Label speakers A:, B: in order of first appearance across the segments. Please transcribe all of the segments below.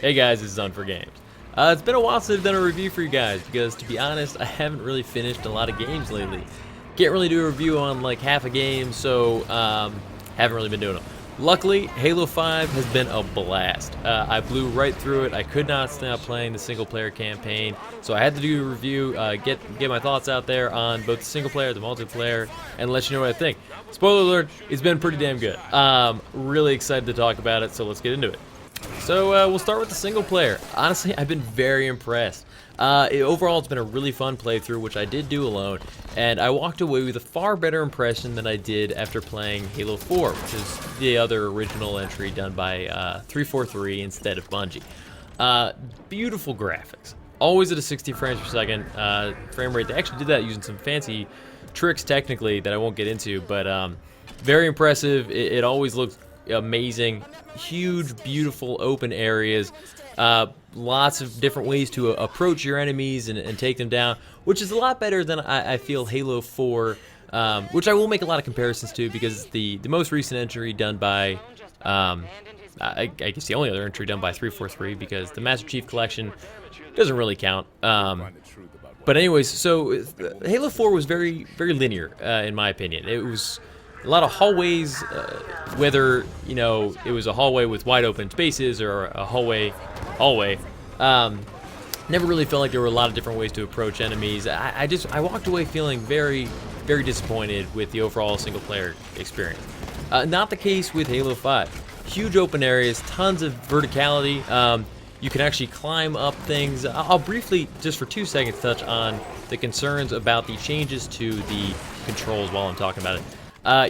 A: Hey guys, this is On For Games. It's been a while since I've done a review for you guys because, to be honest, I haven't really finished a lot of games lately. Can't really do a review on like half a game, so haven't really been doing them. Luckily, Halo 5 has been a blast. I blew right through it. I could not stop playing the single-player campaign, so I had to do a review, get my thoughts out there on both the single-player, the multiplayer, and let you know what I think. Spoiler alert, it's been pretty damn good. Really excited to talk about it, so let's get into it. So we'll start with the single player. Honestly, I've been very impressed. Overall, it's been a really fun playthrough, which I did do alone, and I walked away with a far better impression than I did after playing Halo 4, which is the other original entry done by 343 instead of Bungie. Beautiful graphics, always at a 60 frames per second frame rate. They actually did that using some fancy tricks technically that I won't get into, but very impressive. It always looks amazing. Huge, beautiful open areas, lots of different ways to approach your enemies and take them down, which is a lot better than I feel Halo 4, which I will make a lot of comparisons to because the most recent entry done by, I guess the only other entry done by 343, because the Master Chief Collection doesn't really count. But anyways, so Halo 4 was very, very linear, in my opinion. It was a lot of hallways, whether, you know, it was a hallway with wide open spaces or a hallway. Never really felt like there were a lot of different ways to approach enemies. I walked away feeling very, very disappointed with the overall single player experience. Not the case with Halo 5. Huge open areas, tons of verticality. You can actually climb up things. I'll briefly, just for 2 seconds, touch on the concerns about the changes to the controls while I'm talking about it.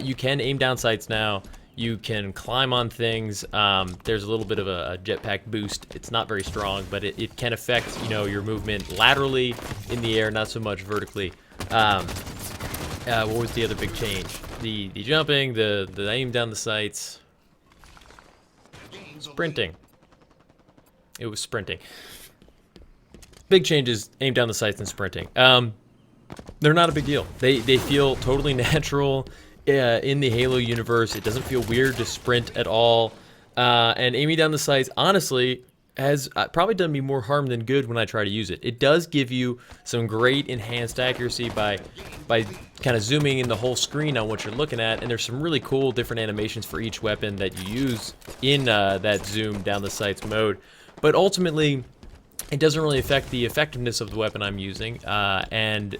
A: You can aim down sights now. You can climb on things. There's a little bit of a jetpack boost. It's not very strong, but it can affect, you know, your movement laterally in the air, not so much vertically. What was the other big change? The jumping, the aim down the sights. Sprinting. It was sprinting. Big changes, aim down the sights and sprinting. They're not a big deal. They feel totally natural. In the Halo universe, it doesn't feel weird to sprint at all, and aiming down the sights honestly has probably done me more harm than good when I try to use it. It does give you some great enhanced accuracy by kind of zooming in the whole screen on what you're looking at, and there's some really cool different animations for each weapon that you use in that zoom down the sights mode. But ultimately, it doesn't really affect the effectiveness of the weapon I'm using, and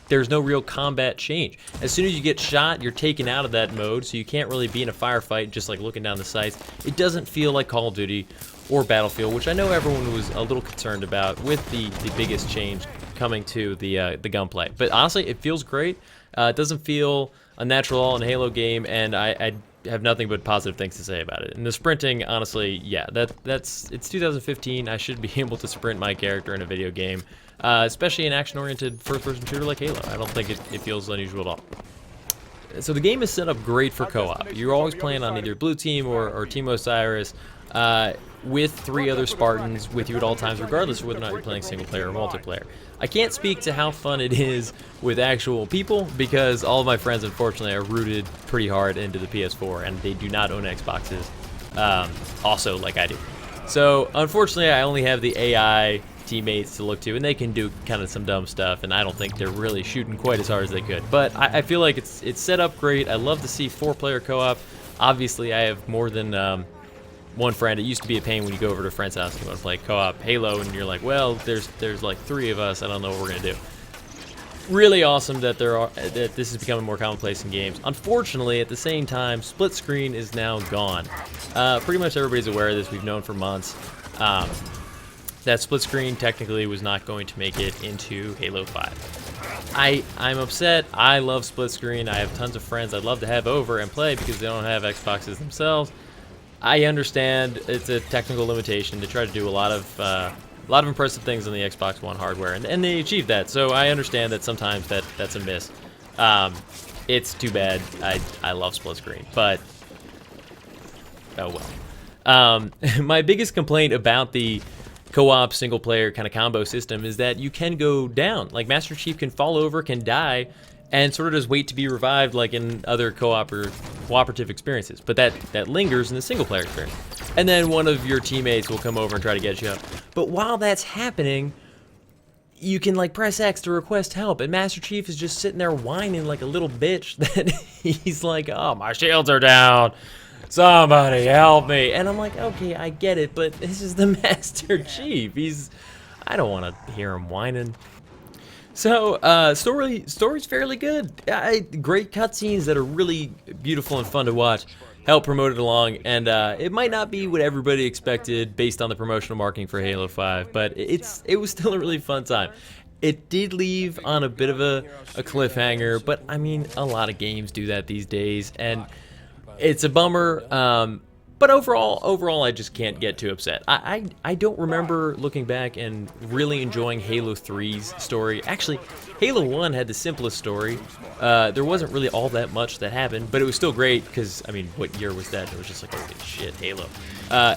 A: there's no real combat change. As soon as you get shot, you're taken out of that mode, so you can't really be in a firefight just like looking down the sights. It doesn't feel like Call of Duty or Battlefield, which I know everyone was a little concerned about with the biggest change coming to the gunplay. But honestly, it feels great. It doesn't feel unnatural at all in a Halo game, and I have nothing but positive things to say about it. And the sprinting, honestly, yeah, it's 2015. I should be able to sprint my character in a video game. Especially an action-oriented first-person shooter like Halo. I don't think it feels unusual at all. So the game is set up great for co-op. You're always playing on either Blue Team or Team Osiris with 3 other Spartans with you at all times, regardless of whether or not you're playing single-player or multiplayer. I can't speak to how fun it is with actual people because all of my friends, unfortunately, are rooted pretty hard into the PS4, and they do not own Xboxes, also like I do. So, unfortunately, I only have the AI teammates to look to, and they can do kind of some dumb stuff, and I don't think they're really shooting quite as hard as they could. But I feel like it's set up great. I love to see 4-player co-op. Obviously, I have more than one friend. It used to be a pain when you go over to a friend's house and you want to play co-op Halo, and you're like, well, there's like 3 of us. I don't know what we're gonna do. Really awesome that that this is becoming more commonplace in games. Unfortunately, at the same time, split screen is now gone. Pretty much everybody's aware of this. We've known for months. That split screen technically was not going to make it into Halo 5. I'm upset. I love split screen. I have tons of friends I'd love to have over and play because they don't have Xboxes themselves. I understand it's a technical limitation to try to do a lot of impressive things on the Xbox One hardware, and they achieved that. So I understand that sometimes that's a miss. It's too bad. I love split screen, but oh well. My biggest complaint about the co-op single-player kind of combo system is that you can go down. Like Master Chief can fall over, can die, and sort of just wait to be revived like in other co-op or cooperative experiences. But that lingers in the single-player experience. and then one of your teammates will come over and try to get you up. But while that's happening, you can like press X to request help, and Master Chief is just sitting there whining like a little bitch that he's like, oh, my shields are down, somebody help me. And I'm like, okay, I get it, but this is the Master Chief. I don't want to hear him whining. So, story's fairly good. Great cutscenes that are really beautiful and fun to watch. Help promote it along, and it might not be what everybody expected based on the promotional marketing for Halo 5, but it was still a really fun time. It did leave on a bit of a cliffhanger, but I mean, a lot of games do that these days, and it's a bummer. But overall, I just can't get too upset. I don't remember looking back and really enjoying Halo 3's story. Actually, Halo 1 had the simplest story. There wasn't really all that much that happened, but it was still great because, I mean, what year was that? It was just like, holy shit, Halo.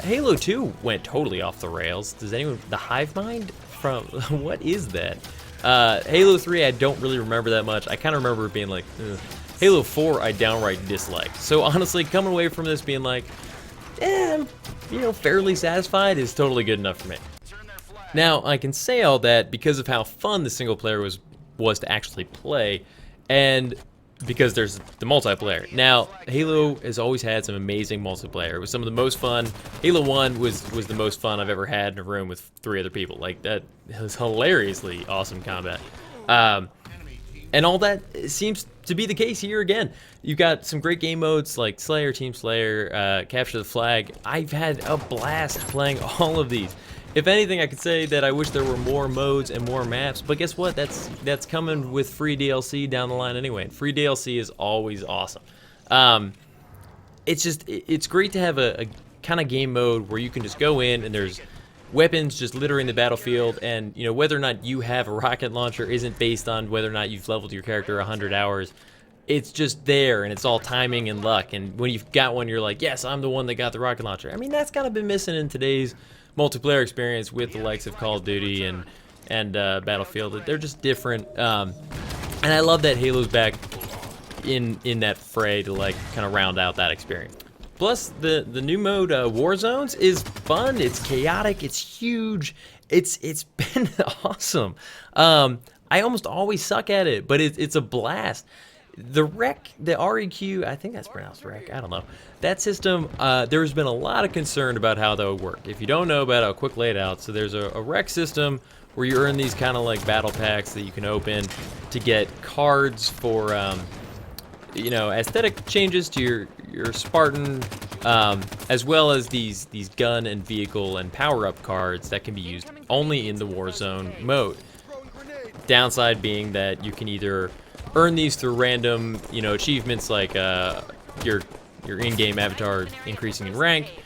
A: Halo 2 went totally off the rails. Does anyone, the Hive Mind from, what is that? Halo 3, I don't really remember that much. I kind of remember it being like, ugh. Halo 4, I downright disliked. So honestly, coming away from this being like, I'm, fairly satisfied is totally good enough for me. Now, I can say all that because of how fun the single player was to actually play, and because there's the multiplayer. Now, Halo has always had some amazing multiplayer. It was some of the most fun. Halo 1 was the most fun I've ever had in a room with 3 other people. Like, that was hilariously awesome combat. And all that seems to be the case here again. You've got some great game modes like Slayer, Team Slayer, Capture the Flag. I've had a blast playing all of these. If anything, I could say that I wish there were more modes and more maps, but guess what? That's coming with free DLC down the line anyway. Free DLC is always awesome. It's great to have a kind of game mode where you can just go in and there's weapons just littering the battlefield, and whether or not you have a rocket launcher isn't based on whether or not you've leveled your character 100 hours. It's just there, and it's all timing and luck, and when you've got one, you're like, yes, I'm the one that got the rocket launcher. I mean, that's kind of been missing in today's multiplayer experience with the likes of Call of Duty and Battlefield. They're just different, and I love that Halo's back in that fray to like kind of round out that experience. Plus, the new mode, War Zones, is fun. It's chaotic. It's huge. It's been awesome. I almost always suck at it, but it's a blast. The REQ, I think that's pronounced rec. I don't know. That system, there's been a lot of concern about how that would work. If you don't know about it, I'll quick lay it out. So there's a rec system where you earn these kind of like battle packs that you can open to get cards for aesthetic changes to your Spartan, as well as these gun and vehicle and power-up cards that can be used only in the Warzone mode. Downside being that you can either earn these through random, achievements like your in-game avatar increasing in rank,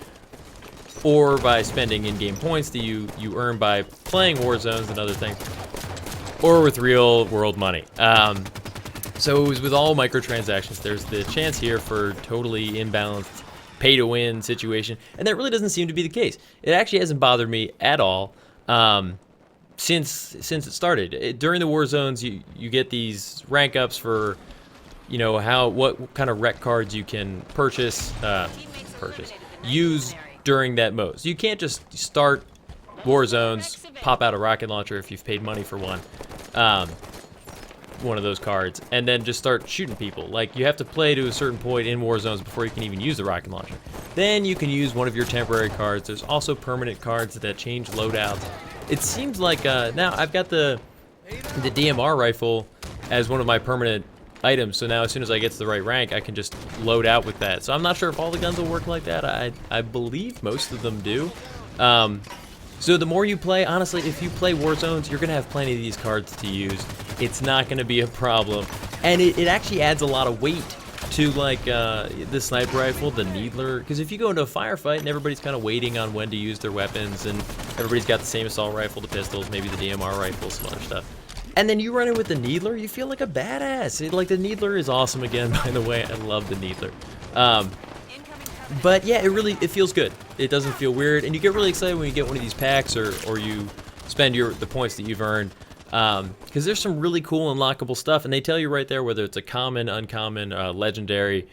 A: or by spending in-game points that you earn by playing Warzones and other things, or with real-world money. So it was with all microtransactions. There's the chance here for totally imbalanced pay-to-win situation, and that really doesn't seem to be the case. It actually hasn't bothered me at all since it started. During the war zones, you get these rank ups for, what kind of rec cards you can use during that mode. So you can't just start war zones, pop out a rocket launcher if you've paid money for one of those cards, and then just start shooting people. Like, you have to play to a certain point in war zones before you can even use the rocket launcher. Then you can use one of your temporary cards. There's also permanent cards that change loadouts. It seems like now I've got the DMR rifle as one of my permanent items, so now as soon as I get to the right rank, I can just load out with that. So I'm not sure if all the guns will work like that. I believe most of them do. So the more you play, honestly, if you play Warzones, you're going to have plenty of these cards to use. It's not going to be a problem. And it actually adds a lot of weight to, like, the sniper rifle, the needler. Because if you go into a firefight and everybody's kind of waiting on when to use their weapons, and everybody's got the same assault rifle, the pistols, maybe the DMR rifle, some other stuff. And then you run in with the needler, you feel like a badass. The needler is awesome again, by the way. I love the needler. But yeah, it feels good. It doesn't feel weird, and you get really excited when you get one of these packs, or you spend the points that you've earned, because there's some really cool unlockable stuff, and they tell you right there whether it's a common, uncommon, legendary,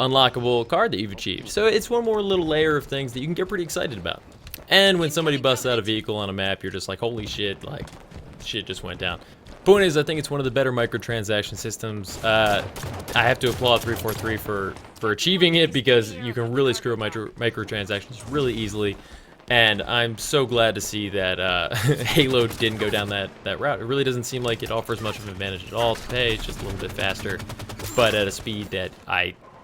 A: unlockable card that you've achieved. So it's one more little layer of things that you can get pretty excited about. And when somebody busts out a vehicle on a map, you're just like, holy shit, like, shit just went down. Point is, I think it's one of the better microtransaction systems. I have to applaud 343 for achieving it, because you can really screw up microtransactions really easily. And I'm so glad to see that Halo didn't go down that route. It really doesn't seem like it offers much of an advantage at all to pay. It's just a little bit faster, but at a speed that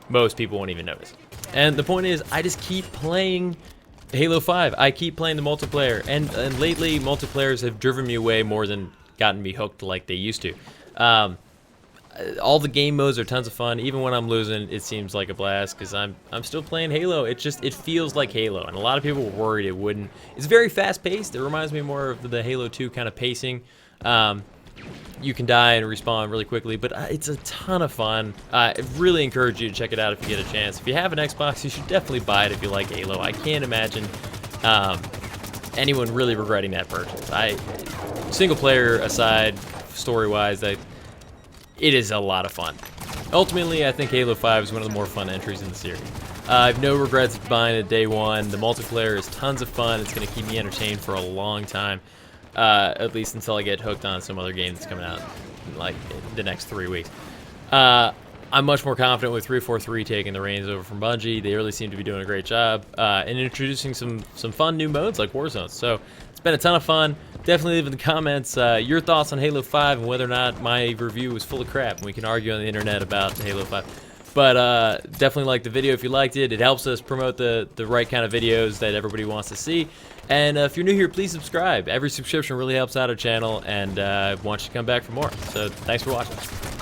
A: most people won't even notice. And the point is, I just keep playing Halo 5. I keep playing the multiplayer, and lately multiplayers have driven me away more than gotten me hooked like they used to. All the game modes are tons of fun. Even when I'm losing, it seems like a blast, because I'm still playing Halo. It feels like Halo, and a lot of people were worried it wouldn't. It's very fast paced. It reminds me more of the Halo 2 kind of pacing. You can die and respawn really quickly, but it's a ton of fun. I really encourage you to check it out if you get a chance. If you have an Xbox, you should definitely buy it if you like Halo. I can't imagine anyone really regretting that purchase. Single player aside, story-wise, it is a lot of fun. Ultimately, I think Halo 5 is one of the more fun entries in the series. I have no regrets buying it day one. The multiplayer is tons of fun. It's going to keep me entertained for a long time, at least until I get hooked on some other game that's coming out in, like, the next 3 weeks. I'm much more confident with 343 taking the reins over from Bungie. They really seem to be doing a great job in introducing some fun new modes like Warzone. So it's been a ton of fun. Definitely leave in the comments your thoughts on Halo 5 and whether or not my review was full of crap. And we can argue on the internet about Halo 5. But definitely like the video if you liked it. It helps us promote the right kind of videos that everybody wants to see. And if you're new here, please subscribe. Every subscription really helps out our channel, and I want you to come back for more. So thanks for watching.